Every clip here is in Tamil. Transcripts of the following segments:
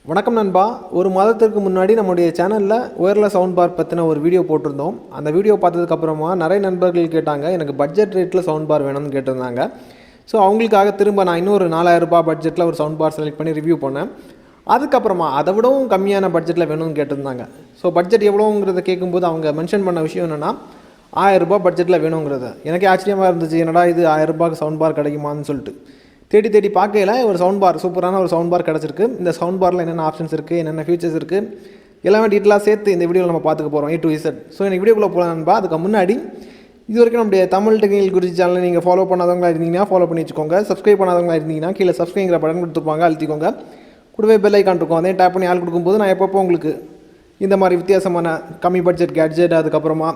வணக்கம் நண்பா. ஒரு மாதத்திற்கு முன்னாடி நம்முடைய சேனலில் ஒயர்லெஸ் சவுண்ட் பார் பற்றின ஒரு வீடியோ போட்டிருந்தோம். அந்த வீடியோ பார்த்ததுக்கப்புறமா நிறைய நண்பர்கள் கேட்டாங்க, எனக்கு பட்ஜெட் ரேட்டில் சவுண்ட் பார் வேணும்னு கேட்டிருந்தாங்க. ஸோ அவங்களுக்காக திரும்ப நான் இன்னொரு ₹4000 பட்ஜெட்டில் ஒரு சவுண்ட் பார் செலக்ட் பண்ணி ரிவ்யூ பண்ணேன். அதுக்கப்புறமா அதை விடவும் கம்மியான பட்ஜெட்டில் வேணும்னு கேட்டிருந்தாங்க. ஸோ பட்ஜெட் எவ்வளோங்கிறத கேட்கும்போது அவங்க மென்ஷன் பண்ண விஷயம் என்னென்னா ₹1000 பட்ஜெட்டில் வேணுங்கிறது. எனக்கே ஆச்சரியமாக இருந்துச்சு, என்னடா இது ₹1000 சவுண்ட் பார் கிடைக்குமான்னு சொல்லிட்டு தேடி பார்க்கையில் ஒரு சவுண்ட் பார், சூப்பரான ஒரு சவுண்ட் பார் கிடச்சிருக்கு. இந்த சவுண்ட் பாரில் என்னென்ன ஆப்ஷன்ஸ் இருக்குது, என்னென்ன ஃபீச்சர்ஸ் இருக்குது, எல்லாமே டீட்டெயிலாக சேர்த்து இந்த வீடியோவில் நம்ம பார்த்துக்க போகிறோம், A to Z. ஸோ எனக்கு வீடியோக்குள்ளே போகலான்பா. அதுக்கு முன்னாடி இது வரைக்கும் நம்முடைய தமிழ் டெக்னிக்கல் குருஜி சேனலை நீங்கள் ஃபாலோ பண்ணாதவங்களா இருந்தீங்கன்னா ஃபாலோ பண்ணி வச்சுக்கோங்க. சப்ஸ்கிரைப் பண்ணாதவங்களா இருந்தீங்கன்னா கீழே சப்ஸ்கிரைங்கிற பட்டன் கொடுத்துருப்பாங்க, அழுத்திக்கோங்க. கூடவே பெல் ஐக்கான் இருக்கும், அதையும் டேப் பண்ணி ஆள் கொடுக்கும்போது நான் எப்பப்போ உங்களுக்கு இந்த மாதிரி வித்தியாசமான கம்மி பட்ஜெட் கேட்ஜெட், அதுக்கப்புறமா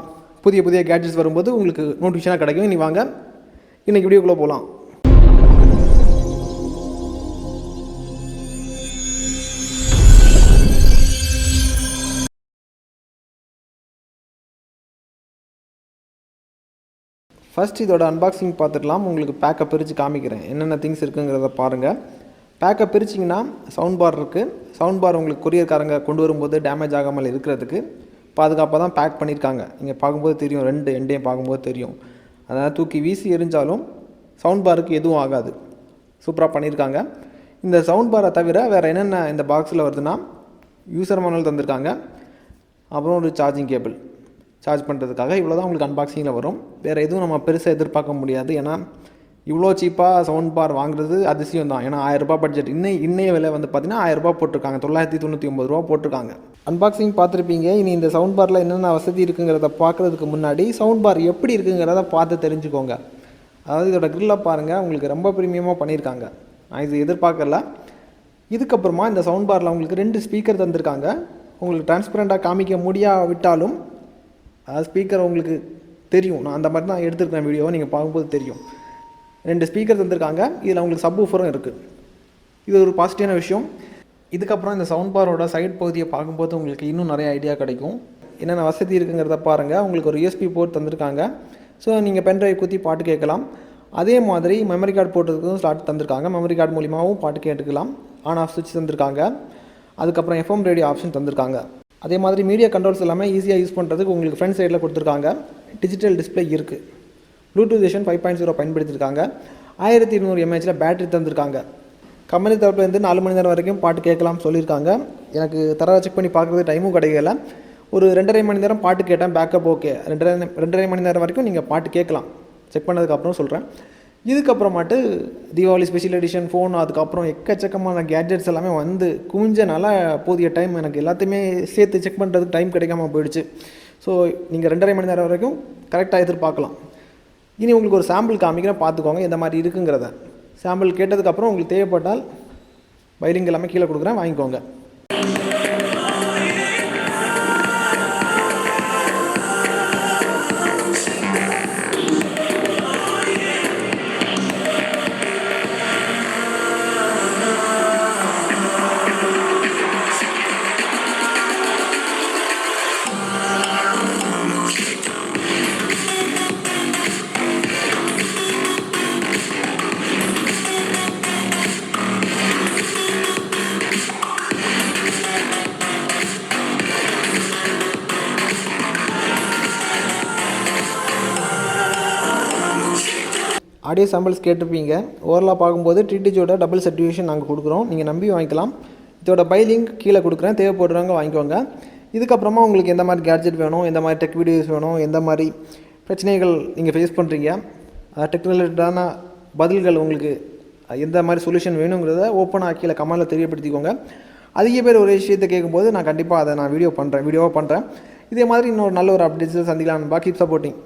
புதிய கேட்ஜெட்ஸ் வரும்போது உங்களுக்கு நோட்டிஃபிகேஷனாக கிடைக்கும். இனி வாங்க இன்றைக்கி வீடியோக்குள்ளே போகலாம். ஃபஸ்ட் இதோட அன்பாக்சிங் பார்த்துக்கலாம். உங்களுக்கு பேக்கை பிரித்து காமிக்கிறேன், என்னென்ன திங்ஸ் இருக்குங்கிறத பாருங்கள். பேக்கை பிரிச்சிங்கன்னா சவுண்ட் பார் இருக்குது. சவுண்ட் பார் உங்களுக்கு கொரியர்காரங்க கொண்டு வரும்போது டேமேஜ் ஆகாமல் இருக்கிறதுக்கு பாதுகாப்பாக தான் பேக் பண்ணியிருக்காங்க. நீங்கள் பார்க்கும்போது தெரியும், ரெண்டு எண்டையும் பார்க்கும்போது தெரியும். அதனால் தூக்கி வீசி எரிஞ்சாலும் சவுண்ட் பாருக்கு எதுவும் ஆகாது. சூப்பராக பண்ணியிருக்காங்க. இந்த சவுண்ட் பாரை தவிர வேறு என்னென்ன இந்த பாக்ஸில் வருதுன்னா, யூசர் மேனுவல் தந்திருக்காங்க, அப்புறம் ஒரு சார்ஜிங் கேபிள் சார்ஜ் பண்ணுறதுக்காக. இவ்வளோ தான் உங்களுக்கு அன்பாக்சிங்கில் வரும். வேறு எதுவும் நம்ம பெருசாக எதிர்பார்க்க முடியாது. ஏன்னா இவ்வளோ சீப்பாக சவுண்ட் பார் வாங்குறது அதிசயம் தான். ஏன்னா ₹1000 பட்ஜெட், இன்னைய விலை வந்து பார்த்திங்கன்னா ₹1000 போட்டிருக்காங்க, ₹999 போட்டிருக்காங்க. அன்பாக்சிங் பார்த்துருப்பீங்க. இனி இந்த சவுண்ட் பாரில் என்னென்ன வசதி இருக்குங்கிறத பார்க்குறதுக்கு முன்னாடி சவுண்ட் பார் எப்படி இருக்குங்கிறத பார்த்து தெரிஞ்சுக்கோங்க. அதாவது இதோட க்ரில்லை பாருங்கள், உங்களுக்கு ரொம்ப ப்ரீமியமாக பண்ணியிருக்காங்க. நான் இது எதிர்பார்க்கல. இதுக்கப்புறமா இந்த சவுண்ட் பாரில் உங்களுக்கு 2 ஸ்பீக்கர் தந்திருக்காங்க. உங்களுக்கு டிரான்ஸ்பரண்ட்டாக காமிக்க முடியாவிட்டாலும் ஸ்பீக்கர் உங்களுக்கு தெரியும். நான் அந்த மாதிரி தான் எடுத்துருக்கேன் வீடியோவை, நீங்கள் பார்க்கும்போது தெரியும். 2 ஸ்பீக்கர் தந்திருக்காங்க. இதில் உங்களுக்கு சப்வூஃபரும் இருக்குது. இது ஒரு பாசிட்டிவான விஷயம். இதுக்கப்புறம் இந்த சவுண்ட் பாரோட சைட் பகுதியை பார்க்கும்போது உங்களுக்கு இன்னும் நிறைய ஐடியா கிடைக்கும். என்னென்ன வசதி இருக்குங்கிறத பாருங்கள். உங்களுக்கு ஒரு USB போர்ட் தந்திருக்காங்க. ஸோ நீங்கள் பென்ட்ரைவ் குத்தி பாட்டு கேட்கலாம். அதே மாதிரி மெமரி கார்டு போட்டதுக்கும் ஸ்லாட் தந்திருக்காங்க. மெமரி கார்டு மூலிமாவும் பாட்டு கேட்டுக்கலாம். ஆன் ஆஃப் சுவிட்ச் தந்திருக்காங்க. அதுக்கப்புறம் FM ரேடியோ ஆப்ஷன் தந்திருக்காங்க. அதே மாதிரி மீடியா கண்ட்ரோல்ஸ் எல்லாமே ஈஸியாக யூஸ் பண்ணுறதுக்கு உங்களுக்கு ஃப்ரண்ட் சைடில் கொடுத்துருக்காங்க. டிஜிட்டல் டிஸ்பிளே இருக்குது. ப்ளூடூத் வெர்ஷன் 5.0 பயன்படுத்தியிருக்காங்க. 1200 mAh பேட்டரி தந்திருக்காங்க. கம்பெனி தரப்புலேருந்து 4 மணி நேரம் வரைக்கும் பாட்டு கேட்கலாம் சொல்லியிருக்காங்க. எனக்கு தர செக் பண்ணி பார்க்குறது டைமும் கிடைக்கல. ஒரு 2.5 மணி நேரம் பாட்டு கேட்டேன், பேக்கப் ஓகே. 2.5 மணி நேரம் வரைக்கும் நீங்கள் பாட்டு கேட்கலாம். செக் பண்ணதுக்கப்புறம் சொல்கிறேன். இதுக்கப்புறமாட்டு தீபாவளி ஸ்பெஷல் எடிஷன் ஃபோன், அதுக்கப்புறம் எக்கச்சக்கமான கேட்ஜெட்ஸ் எல்லாமே வந்து குவிஞ்சனால போதிய டைம் எனக்கு எல்லாத்தையுமே சேர்த்து செக் பண்ணுறதுக்கு டைம் கிடைக்காம போயிடுச்சு. ஸோ நீங்கள் 2.5 மணி நேரம் வரைக்கும் கரெக்டாக எதிர்பார்க்கலாம். இனி உங்களுக்கு ஒரு சாம்பிள் காமிக்கிறேன், பார்த்துக்கோங்க எந்த மாதிரி இருக்குங்கிறத. சாம்பிள் கேட்டதுக்கப்புறம் உங்களுக்கு தேவைப்பட்டால் வைரிங் எல்லாமே கீழே கொடுக்குறேன், வாங்கிக்கோங்க. ஆடியோ சாம்பிள்ஸ் கேட்டிருப்பீங்க. ஓவரலாக பார்க்கும்போது TTGயோட டபுள் சர்டிஃபிகேஷன் நாங்கள் கொடுக்குறோம். நீங்கள் நம்பி வாங்கிக்கலாம். இதோட பை லிங்க் கீழே கொடுக்குறேன், தேவைப்படுறவங்க வாங்கிக்கோங்க. இதுக்கப்புறமா உங்களுக்கு எந்த மாதிரி கேட்ஜெட் வேணும், எந்த மாதிரி டெக் வீடியோஸ் வேணும், எந்த மாதிரி பிரச்சனைகள் நீங்கள் ஃபேஸ் பண்ணுறீங்க, டெக்னாலஜியான பதில்கள் உங்களுக்கு எந்த மாதிரி சொல்யூஷன் வேணுங்கிறத ஓப்பனாக கீழே கமெண்டில் தெரியப்படுத்திக்கோங்க. அதிக பேர் ஒரு விஷயத்தை கேட்கும்போது நான் கண்டிப்பாக அதை வீடியோவாக பண்ணுறேன். இதே மாதிரி இன்னொரு நல்ல ஒரு அப்டேட்ஸை சந்திக்கலாம். Keep supporting.